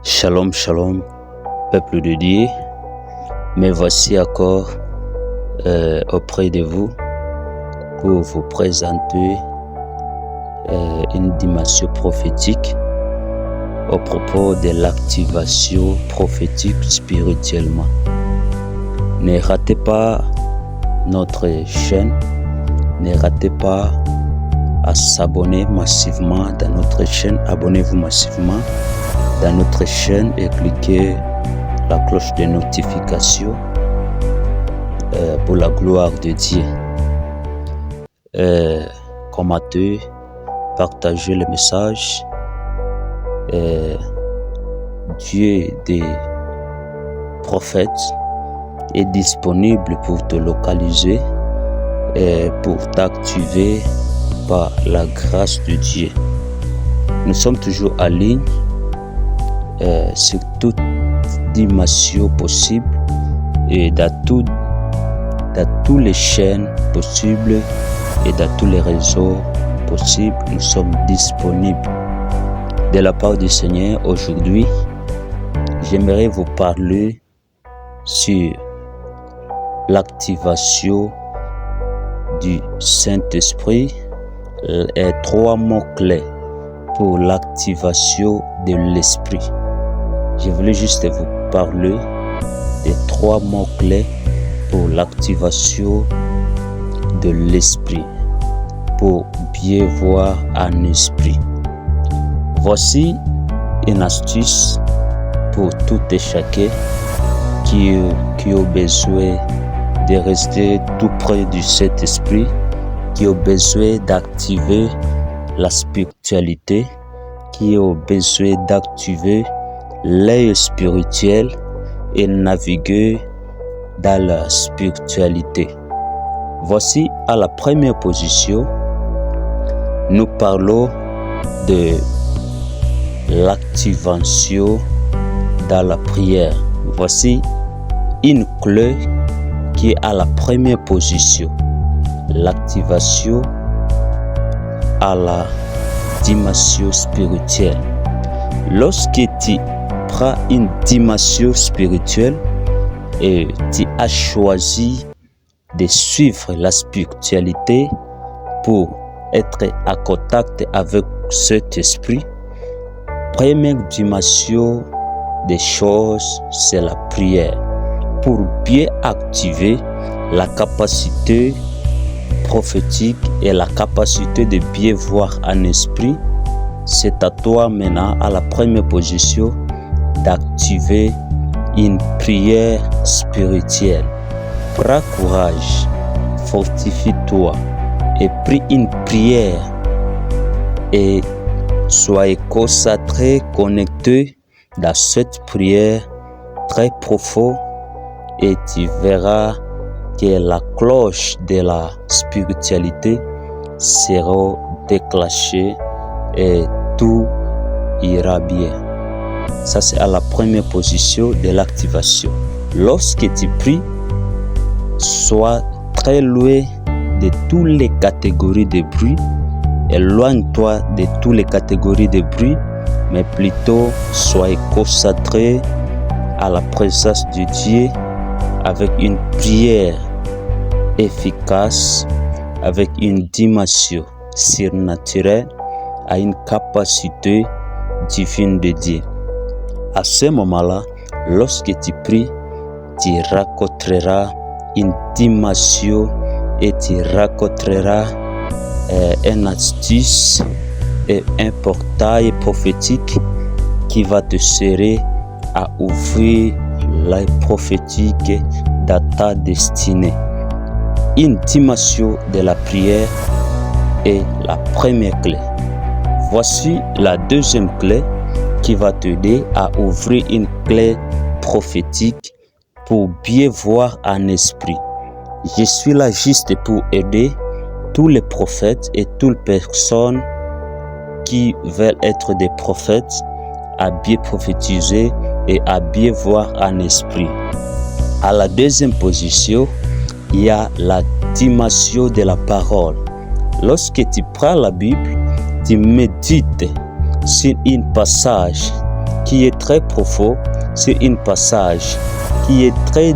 Shalom, shalom, peuple de Dieu. Me voici encore auprès de vous pour vous présenter une dimension prophétique au propos de l'activation prophétique spirituellement. Ne ratez pas notre chaîne, ne ratez pas à s'abonner massivement dans notre chaîne. Abonnez-vous massivement dans notre chaîne et cliquez la cloche de notification pour la gloire de Dieu. Commentez, partagez le message. Dieu des prophètes est disponible pour te localiser et pour t'activer par la grâce de Dieu. Nous sommes toujours en ligne sur toute dimension possible et dans toutes les chaînes possibles et dans tous les réseaux possibles. Nous sommes disponibles. De la part du Seigneur, aujourd'hui, j'aimerais vous parler sur l'activation du Saint-Esprit et 3 mots-clés pour l'activation de l'Esprit. Je voulais juste vous parler des 3 mots-clés pour l'activation de l'Esprit, pour bien voir en esprit. Voici une astuce pour tout et chacun qui a besoin de rester tout près du Saint-Esprit, qui a besoin d'activer la spiritualité, qui a besoin d'activer l'œil spirituel et naviguer dans la spiritualité. Voici à la première position, nous parlons de l'activation dans la prière. Voici une clé qui est à la première position, l'activation à la dimension spirituelle. Lorsque tu prends une dimension spirituelle et tu as choisi de suivre la spiritualité pour être en contact avec cet esprit, première dimension des choses, c'est la prière. Pour bien activer la capacité prophétique et la capacité de bien voir en esprit, c'est à toi maintenant, à la première position, d'activer une prière spirituelle. Prends courage, fortifie-toi et prie une prière et soyez concentré, connecté dans cette prière très profonde et tu verras que la cloche de la spiritualité sera déclenchée et tout ira bien. Ça, c'est à la première position de l'activation. Lorsque tu pries, sois très loin de toutes les catégories de bruit. Éloigne-toi de toutes les catégories de bruit, mais plutôt sois concentré à la présence de Dieu avec une prière efficace, avec une dimension surnaturelle, à une capacité divine de Dieu. À ce moment-là, lorsque tu pries, tu rencontreras une dimension et tu rencontreras une astuce et un portail prophétique qui va te servir à ouvrir l'œil prophétique dans ta destinée. Une dimension de la prière est la première clé. Voici la deuxième clé qui va t'aider à ouvrir une clé prophétique pour bien voir en esprit. Je suis là juste pour aider tous les prophètes et toutes les personnes qui veulent être des prophètes à bien prophétiser et à bien voir en esprit. À la deuxième position, il y a la dimension de la parole. Lorsque tu prends la Bible, tu médites sur un passage qui est très profond, c'est un passage qui est très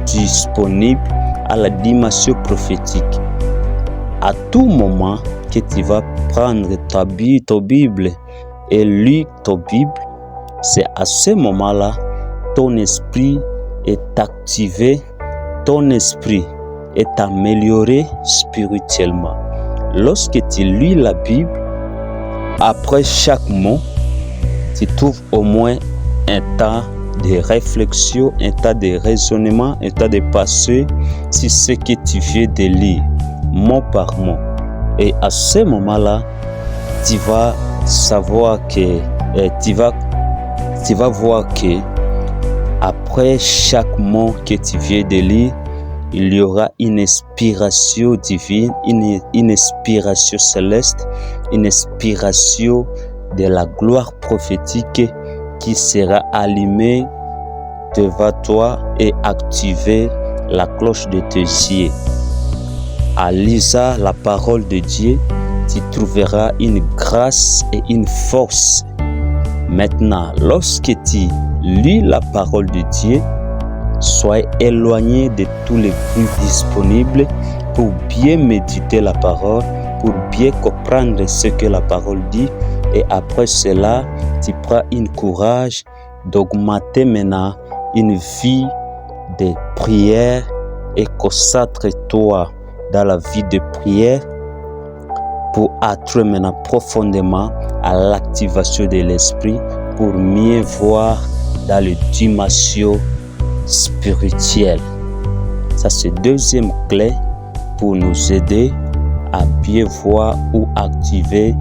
disponible à la dimension prophétique. À tout moment que tu vas prendre ta Bible et lire ta Bible, c'est à ce moment-là, ton esprit est activé, ton esprit est amélioré spirituellement. Lorsque tu lis la Bible, après chaque mot, tu trouves au moins un temps de réflexion, un temps de raisonnement, un temps de passer sur ce que tu viens de lire, mot par mot. Et à ce moment-là, tu vas savoir que, tu vas voir que après chaque mot que tu viens de lire, il y aura une inspiration divine, une inspiration céleste, une inspiration de la gloire prophétique qui sera allumée devant toi et activer la cloche de tes yeux. En lisant la parole de Dieu, tu trouveras une grâce et une force. Maintenant, lorsque tu lis la parole de Dieu, sois éloigné de tous les bruits disponibles pour bien méditer la parole, pour bien comprendre ce que la parole dit. Et après cela, tu prends un courage d'augmenter maintenant une vie de prière et concentre-toi dans la vie de prière pour entrer maintenant profondément à l'activation de l'esprit pour mieux voir dans les dimensions spirituelles. Ça, c'est deuxième clé pour nous aider à bien voir ou activer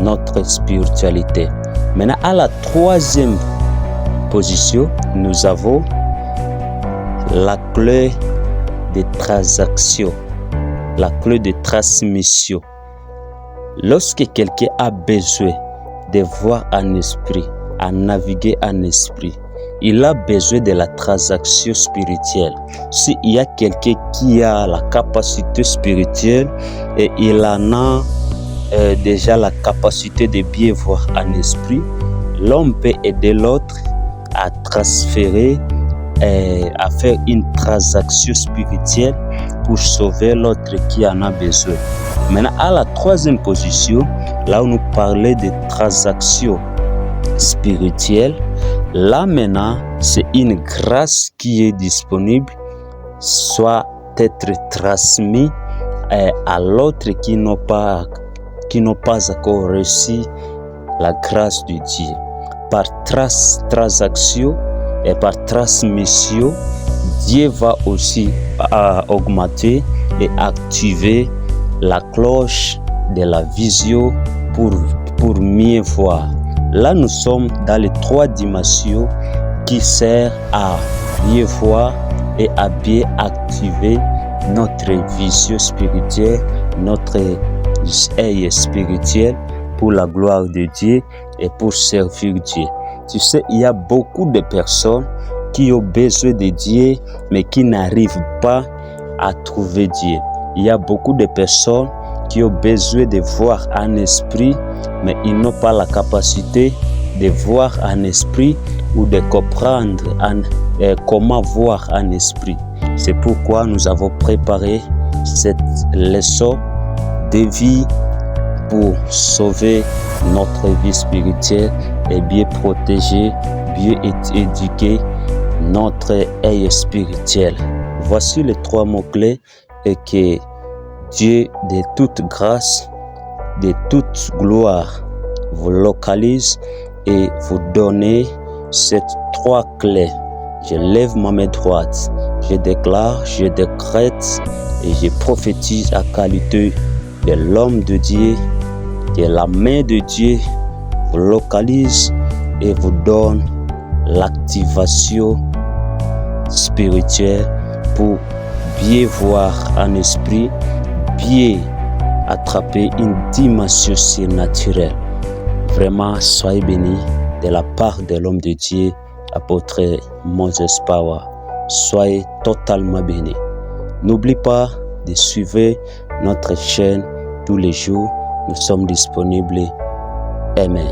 notre spiritualité. Maintenant, à la troisième position, nous avons la clé de transaction, la clé de transmission. Lorsque quelqu'un a besoin de voir en esprit, à naviguer en esprit, il a besoin de la transaction spirituelle. S'il y a quelqu'un qui a la capacité spirituelle et il en a déjà la capacité de bien voir en esprit, l'homme peut aider l'autre à transférer, à faire une transaction spirituelle pour sauver l'autre qui en a besoin. Maintenant, à la troisième position, là où nous parlons de transactions spirituelles, là maintenant, c'est une grâce qui est disponible, soit être transmis à l'autre qui n'ont pas encore reçu la grâce de Dieu. Par transaction et par transmission, Dieu va aussi augmenter et activer la cloche de la vision pour mieux voir. Là, nous sommes dans les trois dimensions qui servent à bien voir et à bien activer notre vision spirituelle, notre œil spirituel pour la gloire de Dieu et pour servir Dieu. Tu sais, il y a beaucoup de personnes qui ont besoin de Dieu, mais qui n'arrivent pas à trouver Dieu. Il y a beaucoup de personnes qui ont besoin de voir en esprit, mais ils n'ont pas la capacité de voir en esprit ou de comprendre comment voir en esprit. C'est pourquoi nous avons préparé cette leçon de vie pour sauver notre vie spirituelle et bien protéger, bien éduquer notre œil spirituel. Voici les trois mots-clés et que Dieu de toute grâce, de toute gloire vous localise et vous donne ces trois clés. Je lève ma main droite, je déclare, je décrète et je prophétise à qualité de l'homme de Dieu, que la main de Dieu vous localise et vous donne l'activation spirituelle pour bien voir en esprit, bien attraper une dimension surnaturelle. Vraiment, soyez bénis de la part de l'homme de Dieu, apôtre Moses Power. Soyez totalement bénis. N'oublie pas de suivre notre chaîne tous les jours. Nous sommes disponibles. Amen.